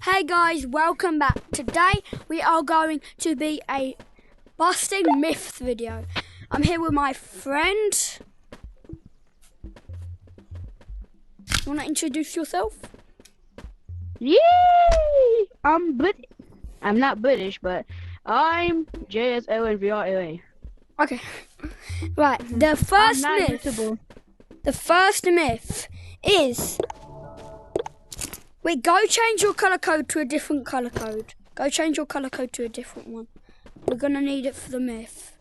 Hey guys, welcome back. Today we are going to be a busting myths video. I'm here with my friend. You want to introduce yourself? Yay! I'm not British, but I'm JSLNVRLA. Okay. Right. The first I'm not myth. usable. The first myth is. Wait, go change your colour code to a different colour code. Go change your colour code to a different one. We're gonna need it for the myth.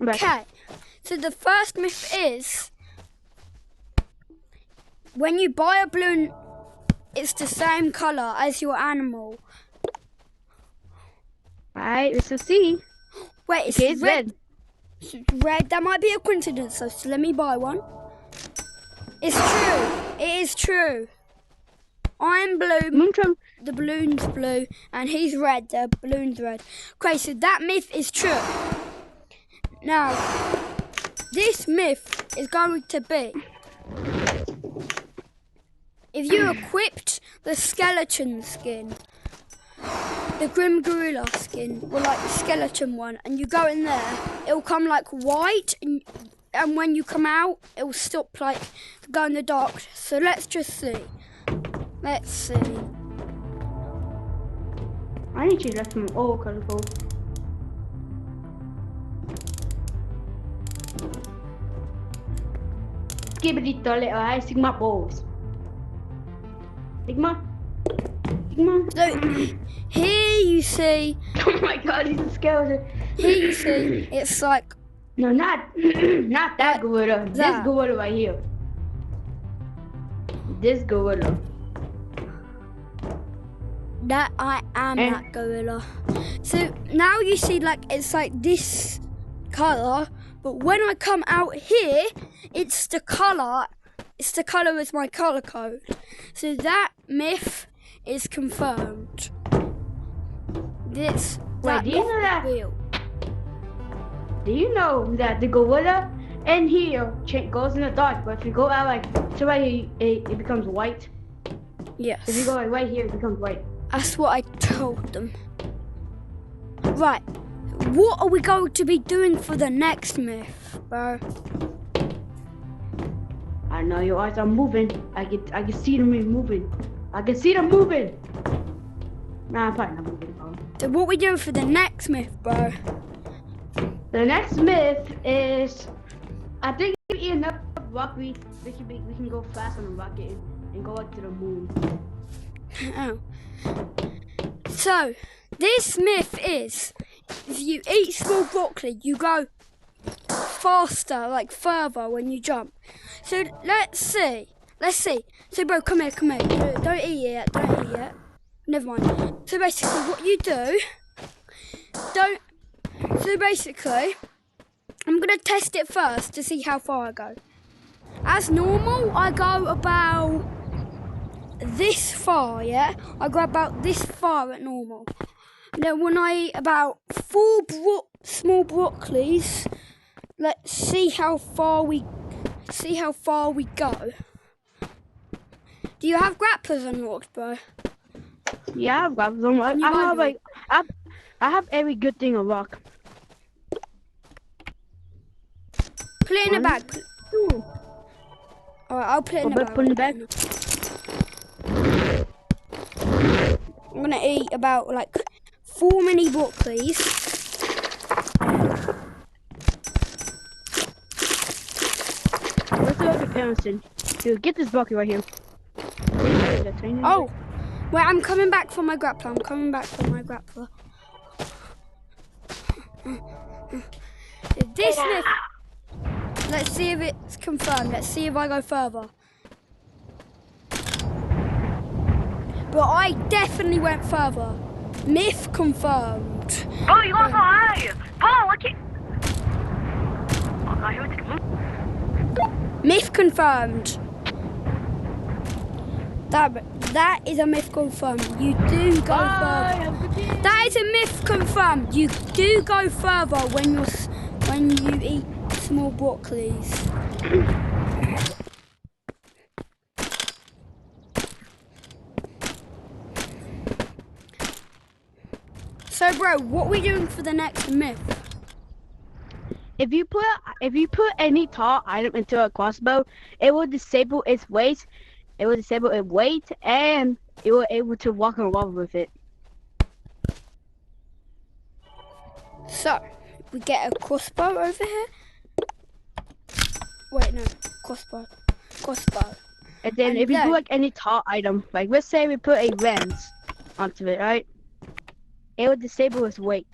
Okay, so the first myth is when you buy a balloon, it's the same colour as your animal. Alright, it's a C. Wait, it's Okay, it's red. It's red. That might be a coincidence, though, so let me buy one. It's true. It is true. I'm blue. The balloon's blue, and he's red. The balloon's red. Okay, so that myth is true. Now, this myth is going to be if you equipped the skeleton skin, the Grim Gorilla skin, or like the skeleton one, and you go in there, it'll come like white, and when you come out, it'll stop like go in the dark. So let's just see. Let's see. I need to left from all colourful. Skibbity toilet, alright, Sigma balls. Sigma. So here you see. Oh my god, he's a skeleton. Here you see. It's like. No, not that gorilla. This gorilla right here. This gorilla. That I am that gorilla. So now you see like it's like this colour, but when I come out here, it's the colour. It's the colour as my colour code. So that myth is confirmed. This. Wait, do you know that? Real. Do you know that the gorilla in here goes in the dark, but if you go out like so right here, it becomes white? Yes. If you go like right here, it becomes white. That's what I told them. Right. What are we going to be doing for the next myth, bro? I know your eyes are moving. I can see them moving. I can see them moving. Nah, I'm probably not moving, bro. So what are we doing for the next myth, bro? The next myth is, I think if we eat enough rocket, we can go fast on the rocket and go up to the moon. Oh. So, this myth is, if you eat small broccoli, you go faster, like further when you jump. So, let's see. So, bro, come here. Don't eat it yet. Never mind. So, basically, what you do, So, basically, I'm going to test it first to see how far I go. As normal, I go about this far, yeah? I go about this far at normal. And then when I eat about 4 small broccolis, let's see how far we go. Do you have grapplers unlocked, bro? Yeah, I've got them. I have every good thing unlocked. Put it in a bag. Alright, I'll put it in a bag. Put it in the bag. I'm gonna eat about like 4 mini broccolis. Where's the other parents in? Dude, get this broccoli right here. Oh, wait, I'm coming back for my grappler. This myth. Let's see if it's confirmed. Let's see if I go further. But I definitely went further. Myth confirmed. Oh, you lost my eyes! Oh, look at... Myth confirmed. That is a myth confirmed. You do go further. That is a myth confirmed. You do go further when you eat small broccolis. So, bro, what are we doing for the next myth? If you put any tall item into a crossbow, it will disable its weight. It will disable its weight, and it will able to walk around with it. So, we get a crossbow over here. Wait, no, crossbow. And then And if you then- do like any tall item, like let's say we put a lens onto it, right? It will disable its weight.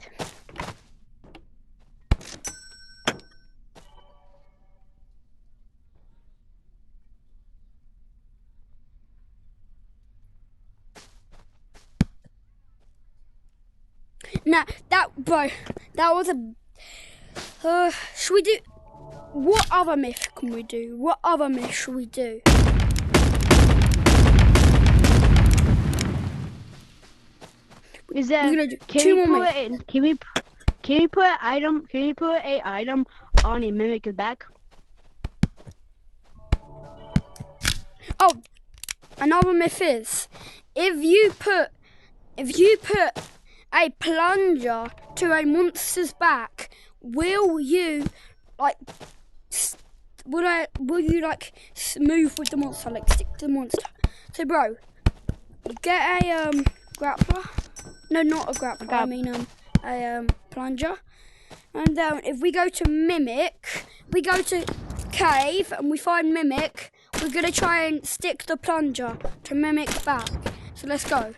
Now, that was a... should we do... What other myth can we do? What other myth should we do? Is that We're gonna do two more myths. can we put an item? Can we put a item on a mimic's back? Oh, another myth is, if you put a plunger to a monster's back, will you like move with the monster, like stick to the monster? So, bro, you get a grappler. No, not a grappler. I mean a plunger. And if we go to mimic, we go to cave and we find mimic. We're gonna try and stick the plunger to mimic's back. So let's go.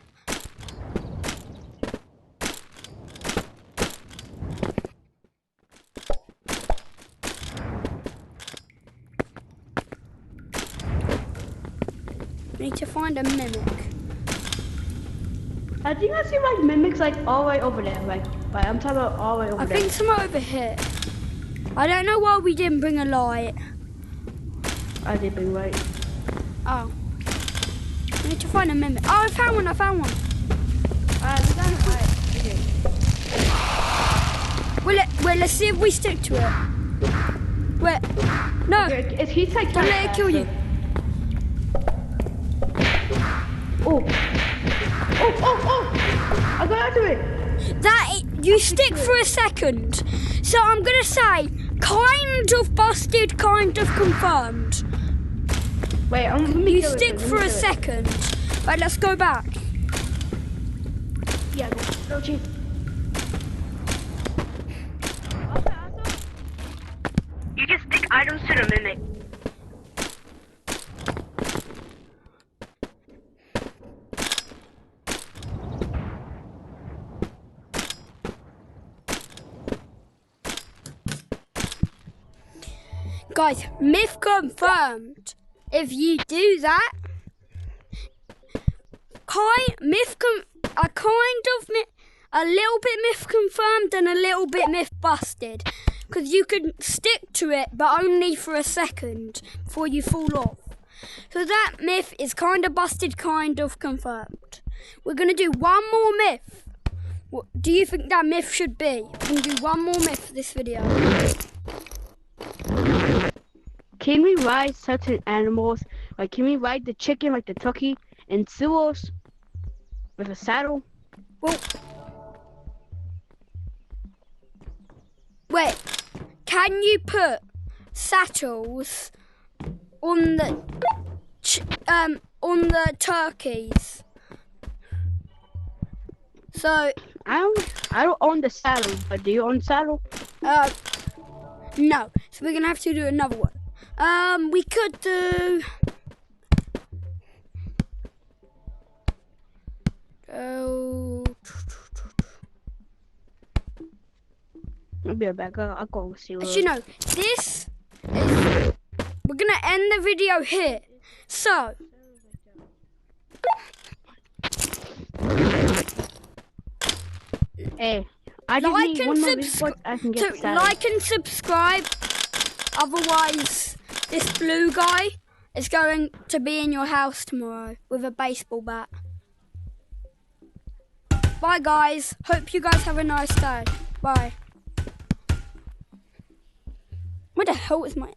We need to find a mimic. I think I see like mimics like all the way over there. Like I'm talking about all the way over I there. think some are over here. I don't know why we didn't bring a light. I did bring right. Oh. We need to find a mimic. Oh, I found one. We got it right. Okay. Wait, let's see if we stick to it. Wait. No. He's like Don't let it kill you. Oh! I got out of it! You stick for a second. So I'm gonna say, kind of busted, kind of confirmed. Wait, let me You kill it, stick let me for a kill it. second. Right, let's go back. Yeah, go cheat. You just stick items to the mimic. Guys, myth confirmed. If you do that, a little bit myth confirmed and a little bit myth busted. Because you can stick to it, but only for a second before you fall off. So that myth is kind of busted, kind of confirmed. We're going to do one more myth. What do you think that myth should be? We're going to do one more myth for this video. Can we ride certain animals? Like, can we ride the chicken, like the turkey, and sewers with a saddle? Well, wait. Can you put saddles on the turkeys? So I don't own the saddle, but do you own the saddle? no. So we're gonna have to do another one. We could do. I'll be right back. I'll go see what. Actually, no. This is. We're gonna end the video here. So. Hey, I just Like need and one more report. I can get the saddle. like and subscribe. Otherwise, this blue guy It's going to be in your house tomorrow with a baseball bat. Bye guys. Hope you guys have a nice day. Bye. Where the hell is my...